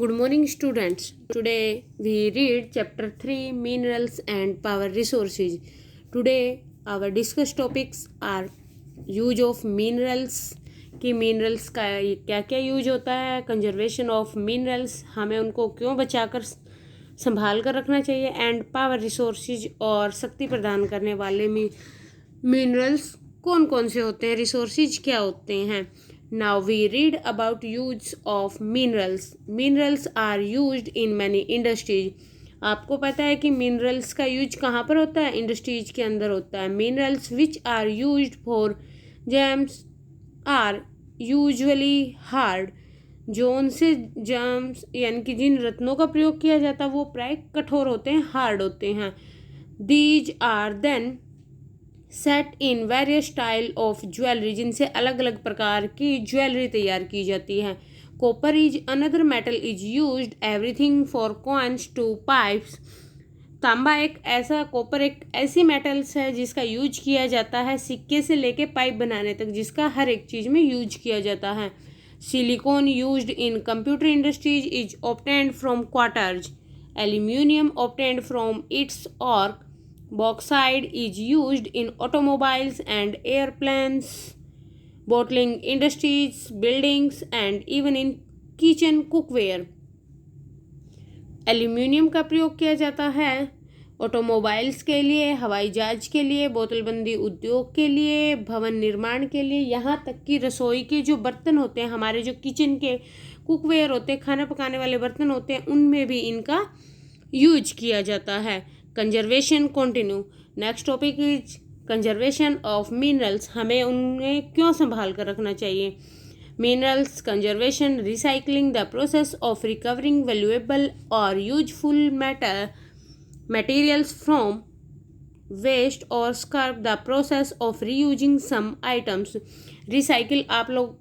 Good morning, students. Today we read chapter 3 Minerals and Power Resources. Today our discuss topics are use of minerals कि minerals का क्या क्या use होता है, conservation of minerals हमें उनको क्यों बचाकर संभाल कर रखना चाहिए, एंड पावर रिसोर्सेज और शक्ति प्रदान करने वाले मिनरल्स कौन कौन से होते हैं, रिसोर्सेज क्या होते हैं. Now we read about use of minerals. Minerals are used in many industries. आपको पता है कि मिनरल्स का यूज कहाँ पर होता है, इंडस्ट्रीज के अंदर होता है. Minerals which are used for gems are usually hard. जो उनसे जेम्स यानी कि जिन रत्नों का प्रयोग किया जाता है वो प्राय कठोर होते हैं, हार्ड होते हैं. These are then set in various style of jewellery, जिनसे अलग अलग प्रकार की ज्वेलरी तैयार की जाती है. Copper is another metal is used everything for coins to pipes. तांबा कॉपर एक ऐसी मेटल्स है जिसका यूज किया जाता है सिक्के से लेके पाइप बनाने तक, जिसका हर एक चीज में यूज किया जाता है. Silicon used in computer industries is obtained from quartz. Aluminium obtained from its ore. Bauxite is used in automobiles and airplanes, bottling industries, buildings, and even in kitchen cookware. Aluminium का प्रयोग किया जाता है automobiles के लिए, हवाई जहाज के लिए, बोतलबंदी उद्योग के लिए, भवन निर्माण के लिए, यहाँ तक कि रसोई के जो बर्तन होते हैं, हमारे जो किचन के कुकवेयर होते हैं, खाना पकाने वाले बर्तन होते हैं, उनमें भी इनका यूज किया जाता है. Conservation continue. Next topic is conservation of minerals. हमें उन्हें क्यों संभाल कर रखना चाहिए. Minerals conservation recycling the process of recovering valuable और यूजफुल मटेरियल्स फ्रॉम वेस्ट और scrap. The process of reusing some items. Recycle आप लोग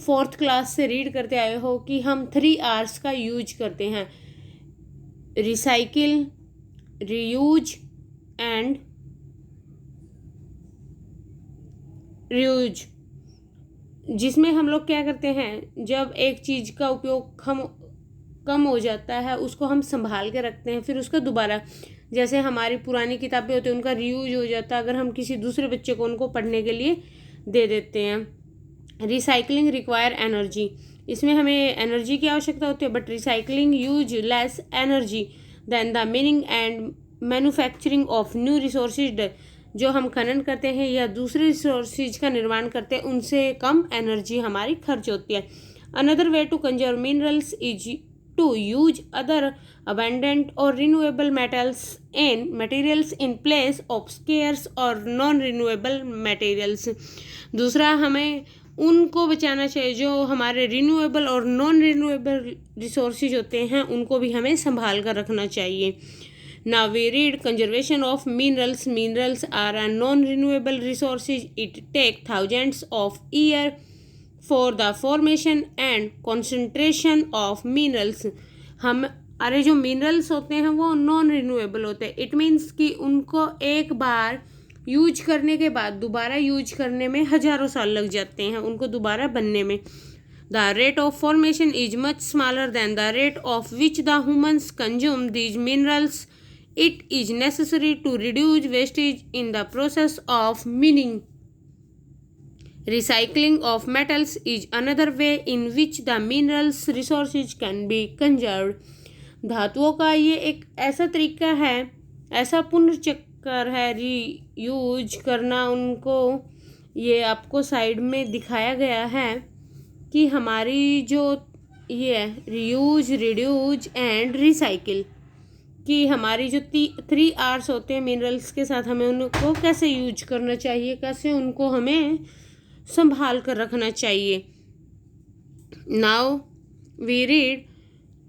4th क्लास से रीड करते आए हो कि हम 3 R's का यूज करते हैं. Recycle, reuse and reuse. जिसमें हम लोग क्या करते हैं, जब एक चीज़ का उपयोग कम हो जाता है उसको हम संभाल के रखते हैं, फिर उसका दोबारा, जैसे हमारी पुरानी किताबें होती हैं उनका रीयूज हो जाता है, अगर हम किसी दूसरे बच्चे को उनको पढ़ने के लिए दे देते हैं. Recycling require energy. इसमें हमें एनर्जी की आवश्यकता होती है, but recycling use less energy than the mining and manufacturing of new resources. जो हम खनन करते हैं या दूसरे रिसोर्सेज का निर्माण करते हैं उनसे कम एनर्जी हमारी खर्च होती है. Another way to conserve minerals is to use other abundant और renewable materials in place of scarce और नॉन रिन्यूएबल मटेरियल्स. दूसरा, हमें उनको बचाना चाहिए जो हमारे रिन्यूएबल और नॉन रिन्यूएबल रिसोर्सेज होते हैं, उनको भी हमें संभाल कर रखना चाहिए. Now we read conservation of minerals. Minerals are a non renewable resources. It take thousands of year for the formation and concentration of minerals. हमारे जो मिनरल्स होते हैं वो नॉन रिन्यूएबल होते हैं. इट मीन्स कि उनको एक बार यूज करने के बाद दोबारा यूज करने में हजारों साल लग जाते हैं उनको दोबारा बनने में. The rate of formation is much smaller than the rate of which the humans consume these minerals. It is necessary to reduce wastage in the process of mining. Recycling of metals is another way in which the minerals resources can be conserved. धातुओं का ये एक ऐसा तरीका है, ऐसा पुनर्चक्र है reuse करना उनको. ये आपको साइड में दिखाया गया है कि हमारी जो ये रीयूज, रिड्यूज एंड रिसाइकिल कि हमारी जो 3 R's होते हैं मिनरल्स के साथ, हमें उनको कैसे यूज करना चाहिए, कैसे उनको हमें संभाल कर रखना चाहिए. Now we read.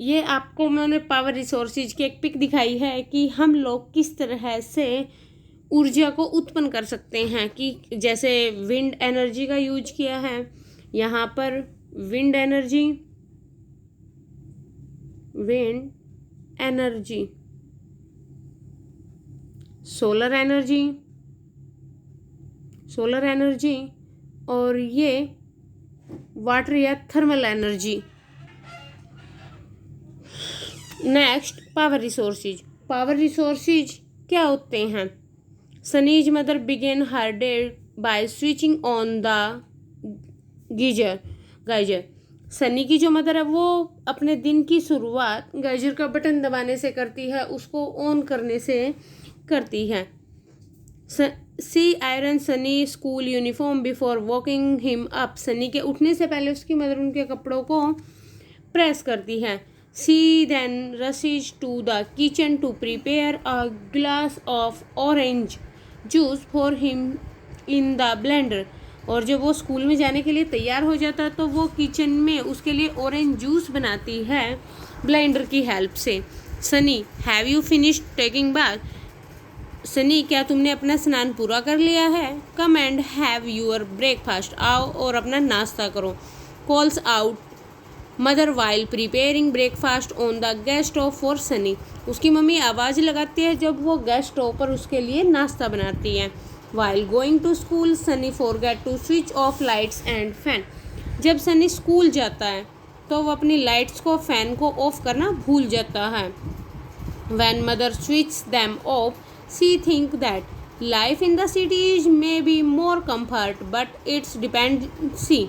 ये आपको मैंने पावर रिसोर्सेज की एक पिक दिखाई है कि हम लोग किस तरह से ऊर्जा को उत्पन्न कर सकते हैं. कि जैसे विंड एनर्जी का यूज किया है यहाँ पर. विंड एनर्जी, सोलर एनर्जी और ये वाटर या thermal energy. Next, power resources. Power resources क्या होते हैं? Sunny's mother begin her day by switching on the geyser. Sunny की जो मदर है वो अपने दिन की शुरुआत गीजर का बटन दबाने से करती है, उसको ऑन करने से करती है। She iron Sunny school uniform before waking him up. Sunny के उठने से पहले उसकी मदर उनके कपड़ों को प्रेस करती है। She then rushes to the kitchen to prepare a glass of orange juice for him in the blender. और जब वो स्कूल में जाने के लिए तैयार हो जाता है तो वो किचन में उसके लिए ऑरेंज जूस बनाती है ब्लेंडर की हेल्प से। Sunny, have you finished taking bath? Sunny, क्या तुमने अपना स्नान पूरा कर लिया है? Come and have your breakfast. आओ और अपना नाश्ता करो। Calls out mother while preparing breakfast on the gas stove for Sunny. उसकी मम्मी आवाज़ लगाती है जब वो गैस स्टोव पर उसके लिए नाश्ता बनाती है। While going to school Sunny forget to switch off lights and fan. जब सनी स्कूल जाता है तो वो अपनी लाइट्स को, फैन को ऑफ करना भूल जाता है। When mother switches them off, she thinks that life in the city may be more comfort, but its dependency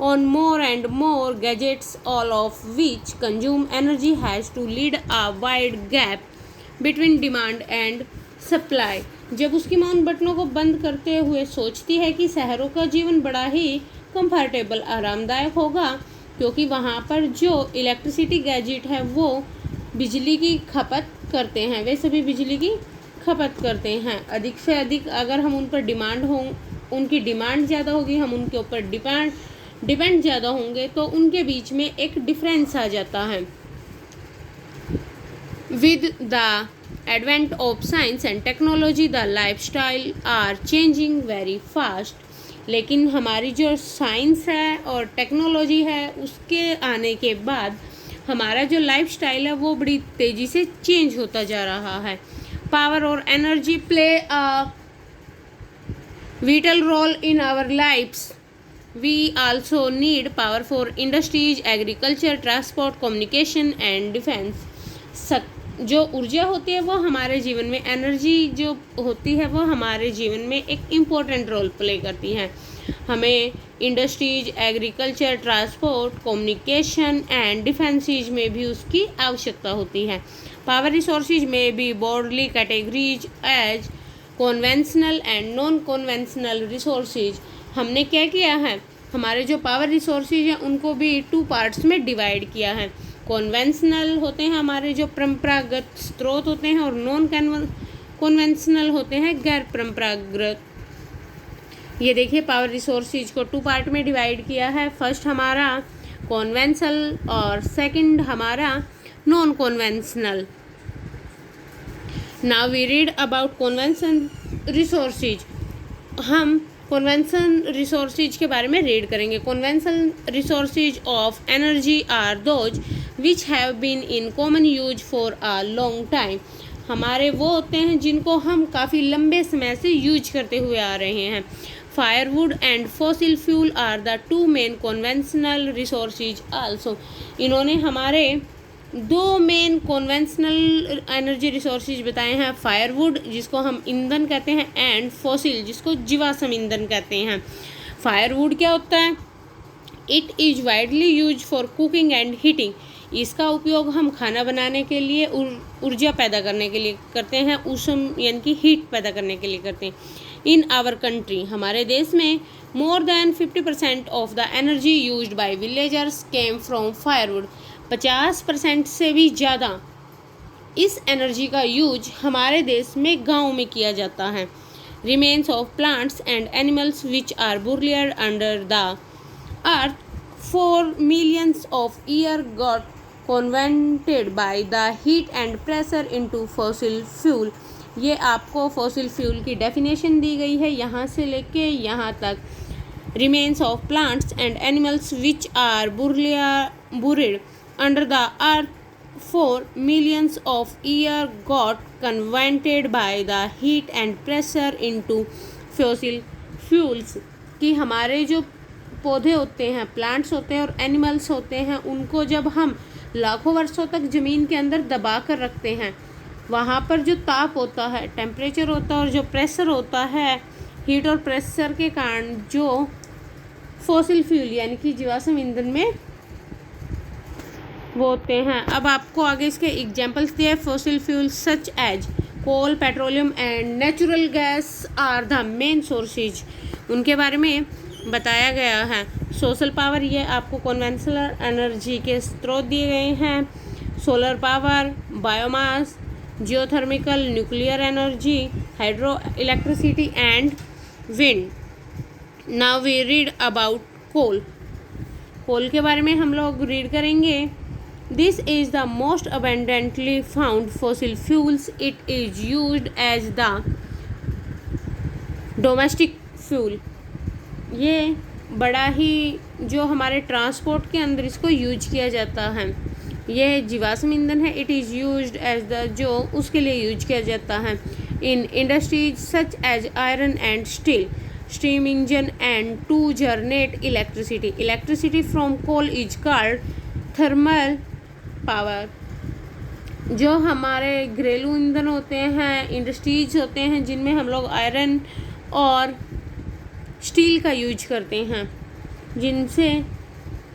on more and more gadgets, all of which consume energy, has to lead a wide gap between demand and supply. जब उसकी माँ उन बटनों को बंद करते हुए सोचती है कि शहरों का जीवन बड़ा ही कंफर्टेबल, आरामदायक होगा, क्योंकि वहाँ पर जो इलेक्ट्रिसिटी गैजेट है वो बिजली की खपत करते हैं, वे सभी बिजली की खपत करते हैं। अधिक से अधिक अगर हम उन पर उनकी डिमांड ज़्यादा होगी, हम उनके ऊपर डिपेंड ज़्यादा होंगे, तो उनके बीच में एक डिफरेंस आ जाता है। With the advent of science and technology the lifestyle are changing very fast. लेकिन हमारी जो साइंस है और टेक्नोलॉजी है उसके आने के बाद हमारा जो लाइफस्टाइल है वो बड़ी तेज़ी से चेंज होता जा रहा है। पावर और energy play a vital role in our lives. We also need power for industries, agriculture, transport, communication and defense. जो ऊर्जा होती है वो हमारे जीवन में, एनर्जी जो होती है वो हमारे जीवन में एक इम्पोर्टेंट रोल प्ले करती है। हमें industries, agriculture, transport, communication and defences में भी उसकी आवश्यकता होती है। पावर रिसोर्सेज में भी broadly categories as conventional and non conventional resources. हमने क्या किया है, हमारे जो पावर रिसोर्सेज हैं उनको भी 2 पार्ट्स में डिवाइड किया है। कॉन्वेंशनल होते हैं हमारे जो परंपरागत स्रोत होते हैं, और नॉन कॉन्वेंशनल होते हैं गैर परंपरागत। ये देखिए, पावर रिसोर्सेज को 2 पार्ट में डिवाइड किया है। फर्स्ट हमारा कॉन्वेंशनल और सेकंड हमारा non conventional. Now we read about convention resources. हम कॉन्वेंशन रिसोर्सेज के बारे में रीड करेंगे। Convention resources of energy are those which have been in common use for a long time. हमारे वो होते हैं जिनको हम काफ़ी लंबे समय से यूज करते हुए आ रहे हैं। Firewood and fossil fuel are the 2 main conventional resources also. इन्होंने हमारे 2 मेन कॉन्वेंशनल एनर्जी रिसोर्सेज बताए हैं, फायरवुड जिसको हम ईंधन कहते हैं एंड फॉसिल जिसको जीवाश्म ईंधन कहते हैं। फायरवुड क्या होता है? It is widely use for cooking and heating. इसका उपयोग हम खाना बनाने के लिए, ऊर्जा पैदा करने के लिए करते हैं, ऊष्म यानी कि हीट पैदा करने के लिए करते हैं। इन आवर कंट्री, हमारे देश में more than 50% of the energy used by villagers came from firewood. 50% से भी ज़्यादा इस एनर्जी का यूज हमारे देश में गाँव में किया जाता है। Remains of plants and animals which are buried under the earth for millions of years got converted by the heat and pressure into fossil fuel। ये आपको फॉसिल फ्यूल की डेफिनेशन दी गई है यहाँ से लेके यहाँ तक। Remains of plants and animals which are buried under the earth for millions of years got converted by the heat and pressure into fossil fuels। कि हमारे जो पौधे होते हैं, प्लांट्स होते हैं और एनिमल्स होते हैं, उनको जब हम लाखों वर्षों तक ज़मीन के अंदर दबा कर रखते हैं। वहाँ पर जो ताप होता है, टेम्परेचर होता है और जो प्रेशर होता है, हीट और प्रेशर के कारण जो फॉसिल फ्यूल यानी कि जीवाश्म ईंधन में वो होते हैं। अब आपको आगे इसके एग्जांपल्स दिए। Fossil fuel such as coal, petroleum and natural gas are the main sources, उनके बारे में बताया गया है। सोशल पावर, ये आपको कन्वेंशनल एनर्जी के स्रोत दिए गए हैं। Solar power, biomass, geothermal, nuclear energy, hydro electricity and wind. Now we read about coal. Coal के बारे में हम लोग रीड करेंगे। This is the most abundantly found fossil fuels. It is used as the domestic fuel. ये बड़ा ही जो हमारे ट्रांसपोर्ट के अंदर इसको यूज किया जाता है। यह जीवाश्म ईंधन है। It is used as the, जो उसके लिए यूज किया जाता है in industries such as iron and steel, steam engine and to generate electricity. Electricity from coal is called thermal power. जो हमारे घरेलू ईंधन होते हैं, इंडस्ट्रीज होते हैं जिनमें हम लोग आयरन और स्टील का यूज करते हैं,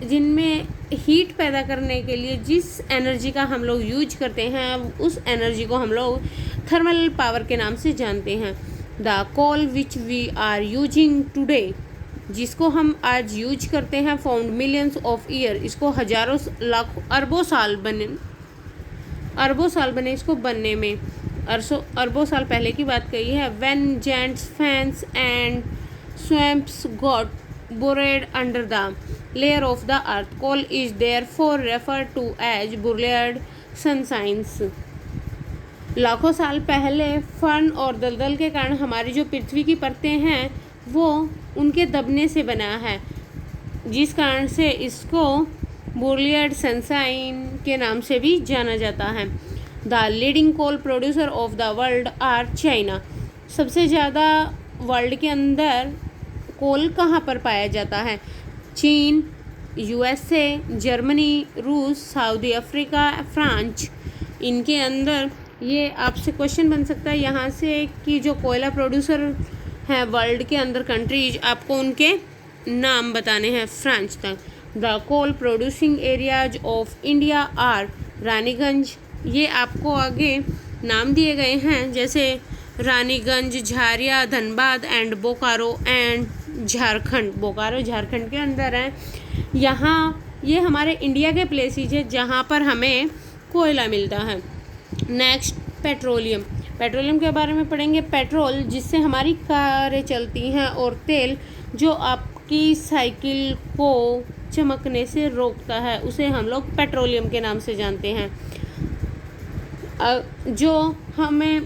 जिनमें हीट पैदा करने के लिए जिस एनर्जी का हम लोग यूज करते हैं उस एनर्जी को हम लोग थर्मल पावर के नाम से जानते हैं। The coal which we are using today, जिसको हम आज यूज करते हैं, फाउंड मिलियंस ऑफ ईयर, इसको हजारों लाखों अरबों साल बने इसको बनने में। अरबों साल पहले की बात कही है। When gents fans and swamps got buried under the layer of the earth. Coal is therefore referred to as buried sunshines. लाखों साल पहले फन और दलदल के कारण हमारी जो पृथ्वी की परतें हैं वो उनके दबने से बना है, जिस कारण से इसको बुरियड सनशाइन के नाम से भी जाना जाता है। The leading coal producer of the world are China. सबसे ज़्यादा वर्ल्ड के अंदर कोल कहाँ पर पाया जाता है? चीन, यूएसए, जर्मनी, रूस, सऊदी अफ्रीका, फ्रांस। इनके अंदर ये आपसे क्वेश्चन बन सकता है यहाँ से कि जो कोयला प्रोड्यूसर हैं वर्ल्ड के अंदर कंट्रीज, आपको उनके नाम बताने हैं फ्रांस तक। The coal producing areas of India are Raniganj. ये आपको आगे नाम दिए गए हैं, जैसे रानीगंज, झारिया, धनबाद एंड बोकारो एंड झारखंड। बोकारो झारखंड के अंदर है। यहाँ ये हमारे इंडिया के प्लेसेस है जहाँ पर हमें कोयला मिलता है। Next petroleum. पेट्रोलियम के बारे में पढ़ेंगे। पेट्रोल, जिससे हमारी कारें चलती हैं, और तेल जो आपकी साइकिल को चमकने से रोकता है, उसे हम लोग पेट्रोलियम के नाम से जानते हैं। जो हमें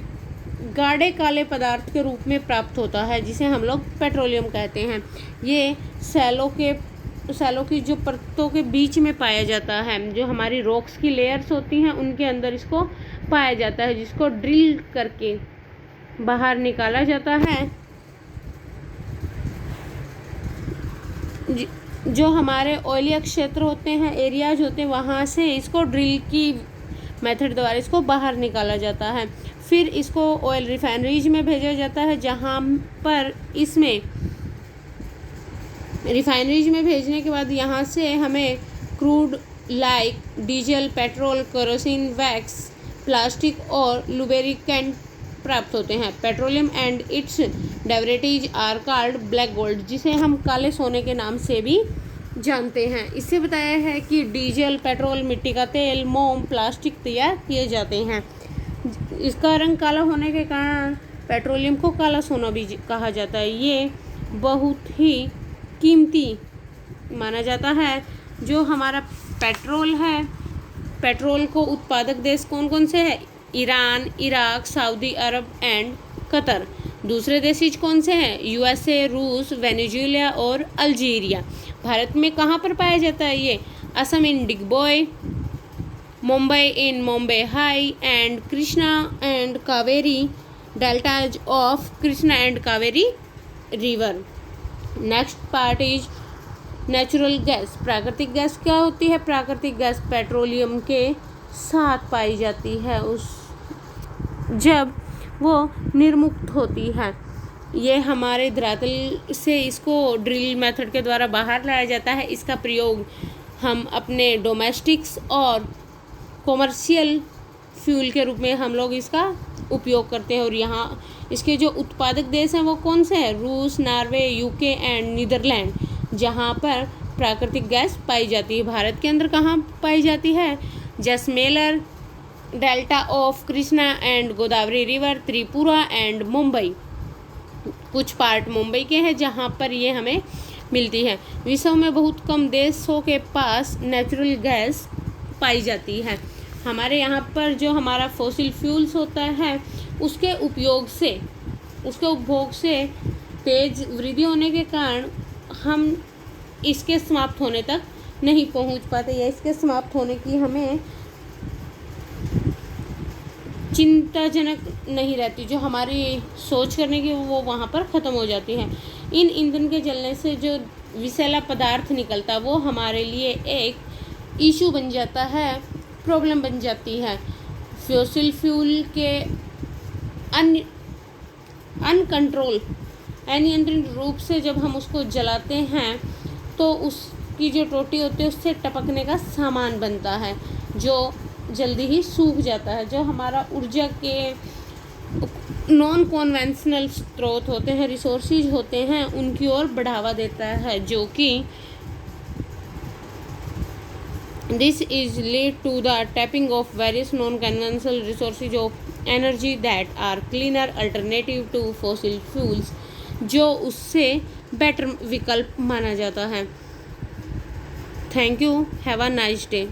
गाढ़े काले पदार्थ के रूप में प्राप्त होता है, जिसे हम लोग पेट्रोलियम कहते हैं। ये सैलों की जो परतों के बीच में पाया जाता है, जो हमारी रॉक्स की लेयर्स होती हैं उनके अंदर इसको पाया जाता है, जिसको ड्रिल करके बाहर निकाला जाता है। जो हमारे ऑयली क्षेत्र होते हैं, एरियाज होते हैं, वहाँ से इसको ड्रिल की मेथड द्वारा इसको बाहर निकाला जाता है। फिर इसको ऑयल रिफाइनरीज में भेजा जाता है, जहाँ पर इसमें रिफाइनरीज में भेजने के बाद यहाँ से हमें crude like diesel, petrol, kerosene, wax, plastic और लुब्रिकेंट प्राप्त होते हैं। Petroleum and its derivatives are called black gold, जिसे हम काले सोने के नाम से भी जानते हैं। इससे बताया है कि डीजल, पेट्रोल, मिट्टी का तेल, मोम, प्लास्टिक तैयार किए जाते हैं। इसका रंग काला होने के कारण पेट्रोलियम को काला सोना भी कहा जाता है। ये बहुत ही कीमती माना जाता है। जो हमारा पेट्रोल है, पेट्रोल को उत्पादक देश कौन कौन से हैं? Iran, Iraq, Saudi Arab and Qatar. दूसरे देश कौन से हैं? यूएसए, रूस, वेनेजुएला और अल्जीरिया। भारत में कहाँ पर पाया जाता है ये? Assam in Digboi, Mumbai in Mumbai high and Krishna and Kaveri deltas of Krishna and Kaveri river. Next part is natural gas, प्राकृतिक गैस क्या होती है? प्राकृतिक गैस पेट्रोलियम के साथ पाई जाती है जब वो निर्मुक्त होती है। ये हमारे धरातल से इसको ड्रिल मेथड के द्वारा बाहर लाया जाता है। इसका प्रयोग हम अपने डोमेस्टिक्स और कॉमर्शियल फ्यूल के रूप में हम लोग इसका उपयोग करते हैं। और यहाँ इसके जो उत्पादक देश हैं वो कौन से हैं? रूस, नॉर्वे, यूके एंड नीदरलैंड, जहाँ पर प्राकृतिक गैस पाई जाती है। भारत के अंदर कहाँ पाई जाती है? Jaisalmer, delta of Krishna and Godavari river, Tripura and Mumbai. कुछ पार्ट मुंबई के हैं जहाँ पर ये हमें मिलती है। विश्व में बहुत कम देशों के पास नेचुरल गैस पाई जाती है। हमारे यहाँ पर जो हमारा फॉसिल फ्यूल्स होता है उसके उपभोग से तेज वृद्धि होने के कारण हम इसके समाप्त होने तक नहीं पहुँच पाते, या इसके समाप्त होने की हमें चिंताजनक नहीं रहती। जो हमारी सोच करने की वो वहाँ पर ख़त्म हो जाती है। इन ईंधन के जलने से जो विषैला पदार्थ निकलता है वो हमारे लिए एक इशू बन जाता है, प्रॉब्लम बन जाती है। फॉसिल फ्यूल के अनकंट्रोल अनियंत्रित रूप से जब हम उसको जलाते हैं तो उसकी जो टोटी होती है उससे टपकने का सामान बनता है जो जल्दी ही सूख जाता है। जो हमारा ऊर्जा के नॉन कॉन्वेंशनल स्रोत होते हैं, रिसोर्सेज होते हैं, उनकी ओर बढ़ावा देता है, जो कि this is lead to the tapping of various non conventional resources of energy that are cleaner alternative to fossil fuels, जो उससे बेटर विकल्प माना जाता है। Thank you, have a nice day.